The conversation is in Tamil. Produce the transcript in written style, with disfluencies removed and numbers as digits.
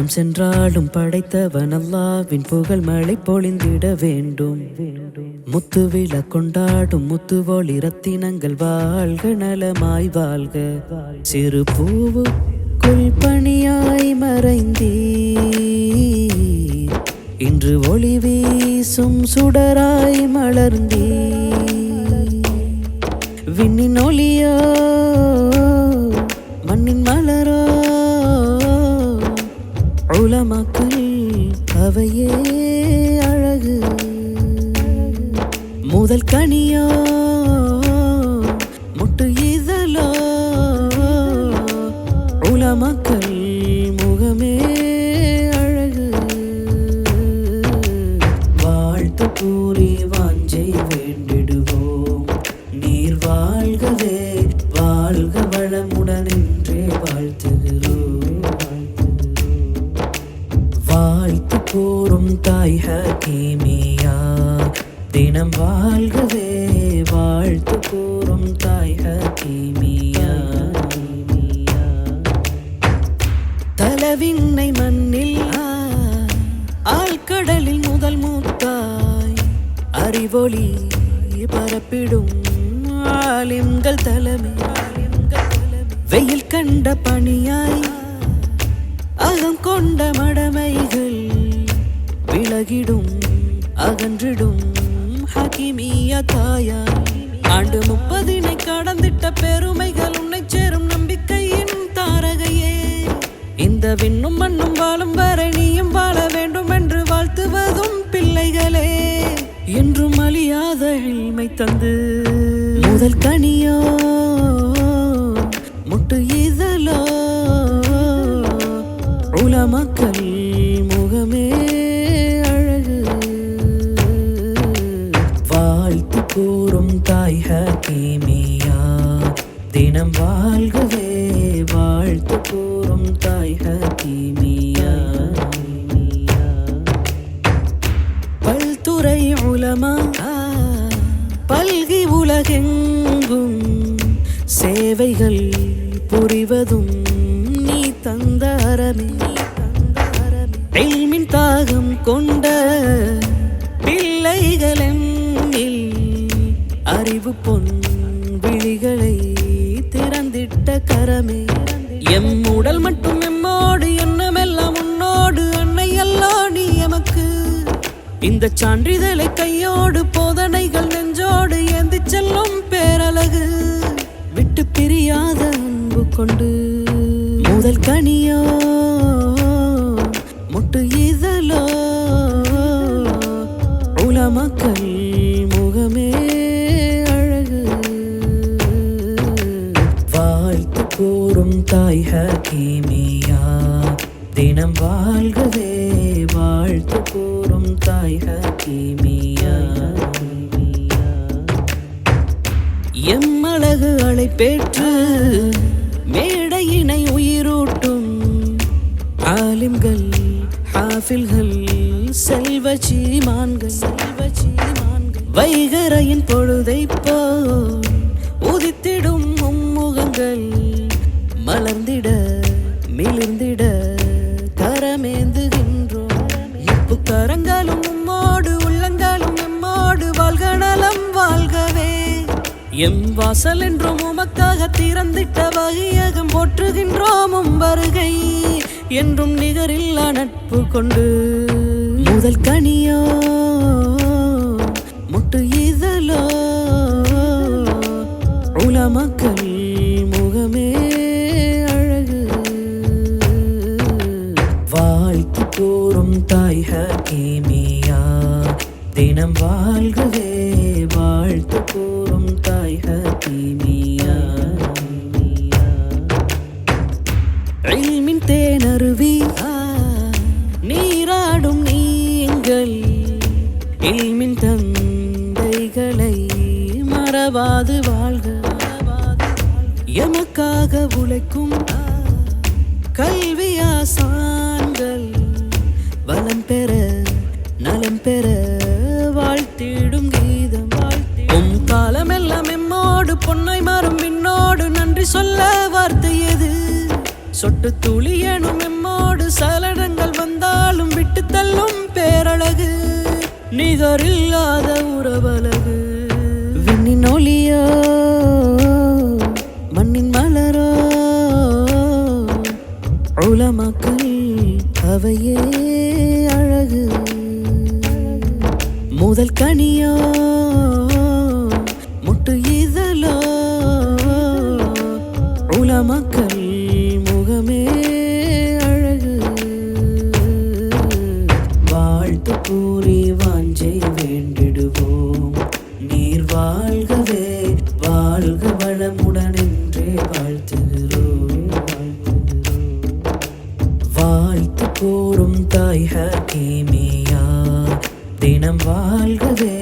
நாம் சென்றாலும் படைத்தவன் அல்லாஹ்வின் புகழ் மழை பொழிந்திட வேண்டும். முத்து விழா கொண்டாடும் முத்து ஒளி ரத்தினங்கள் வாழ்க நலமாய் வாழ்க. சிறு பூவுக்குள் பணியாய் மறைந்தீர், இன்று ஒளி வீசும் சுடராய் மலர்ந்தீர். விண்ணின் ஒளியோ மண்ணின் மலரோ உலமாக்கள் அவையே அழகு. முதல் கனியோ முட்டு இதழோ உலமாக்கள் முகமே அழகு. வாழ்த்து கூறி வாஞ்சை வேண்டிடுவோம், நீர் வாழ்கவே வாழ்க வளமுடன் என்றே வாழ்த்துகிறோம். வாழ்த்து கூறும் தாய் ஹக்கீமியா, தினம் வாழ்கவே வாழ்த்து கூறும் தாய் ஹக்கீமியா. தலவிண்ணை மண்ணில் ஆழ்கடலில் முதல் மூத்தாய் அறிவொளி பரப்பிடும் ஆலிம்கள் தலைமை. வெயில் கண்ட பணியாய் அகம் கொண்ட மடமைகள் விலகிடும் அகன்றிடும் ஹக்கீமியா தாயாய். ஆண்டு 30 கடந்திட்ட பெருமைகள் உன்னை சேரும் நம்பிக்கையின் தாரகையே. இந்த விண்ணும் மண்ணும் வாழும் வரை நீயும் வாழ வேண்டும் என்று வாழ்த்துவதும் பிள்ளைகளே. என்றும் அழியாத இல்மை தந்து முதல் கனியோ முட்டு இதழோ உலமாக்கள் முகமே அழகு. வாழ்த்து கூறும் தாய் ஹக்கீமியா, தினம் வாழ்கவே வாழ்த்து கூறும் தாய் ஹக்கீமியா. பல்துறை உலமா பல்கி உலகெங்கும் சேவைகள் புரிவதும் நீ தந்த அறமே. இல்மின் தாகம் கொண்ட பிள்ளைகளென்னில் அறிவு பொன் விழிகளை திறந்திட்ட கரமே. எம் உடல் மட்டும் எம்மோடு எண்ணமெல்லாம் உன்னோடு அன்னை அல்லா நீ எமக்கு. இந்த சான்றிதழை கையோடு போதனைகள் நெஞ்சோடு ஏந்தி செல்லும் பேரழகு. விட்டு பிரியாத அன்பு கொண்டு முதல் கனியோ முட்டு இதழோ உலமாக்கள் முகமே அழகு. வாழ்த்து கூறும் தாய் ஹக்கீமியா, தினம் வாழ்கவே வாழ்த்து கூறும் தாய் ஹக்கீமியா. எம்மழகு அழைப்பேற்று மேடையினை உயிரூட்டும் ஆலிம்கள் ஹாஃபில்கள் செல்வ சீமான்கள். வைகரையின் பொழுதை போல் உதித்திடும் மும்முகங்கள் மலர்ந்திட மிளிர்ந்திட கரமேந்துகின்றோம். இப்பு கரங்களும் உம்மோடு உள்ளங்களும் எம்மோடு வாழ்க நலம் வாழ்கவே. எம் வாசல் என்றும் உமக்காக திறந்திட்ட வகையகம் போற்றுகின்றோம். வருகை என்றும் நிகரில்லா நட்பு கொண்டு முதல் கனியோ முட்டு இதழோ உலமாக்கள் முகமே அழகு. வாழ்த்து கூறும் தாய் ஹக்கீமியா, தினம் வாழ்கவே வாழ்த்து கூறும் தாய் ஹக்கீமியா. இல்மின் தேனருவி நீராடும் நீங்கள் இல்மின் தந்தைகளை மறவாது வாழ்க. எமக்காக உழைக்கும் கல்வியாசான்கள் வளம் பெற நலம் பெற வாழ்த்திடும் கீதம். காலமெல்லாம் எம்மோடு பொன்னை மாறும் விண்ணோடு நன்றி சொல்ல வார்த்தை எது? சொட்டு துளி எனும் எம்மோடு சலனங்கள் நிகரில்லாத உறவழகு. விண்ணின் ஒளியோ மண்ணின் மலரோ உலமாக்கள் அவையே அழகு. முதல் கனியோ முட்டு இதழோ உலமாக்கள் முகமே அழகு. வாழ்த்து கூறி வாஞ்சை வேண்டிடுவோம். நீர் வாழ்கவே வாழ்க வளமுடன் என்றே வாழ்த்துகிறோம். வாழ்த்து கூறும் தாய் ஹக்கீமியா தினம் வாழ்கவே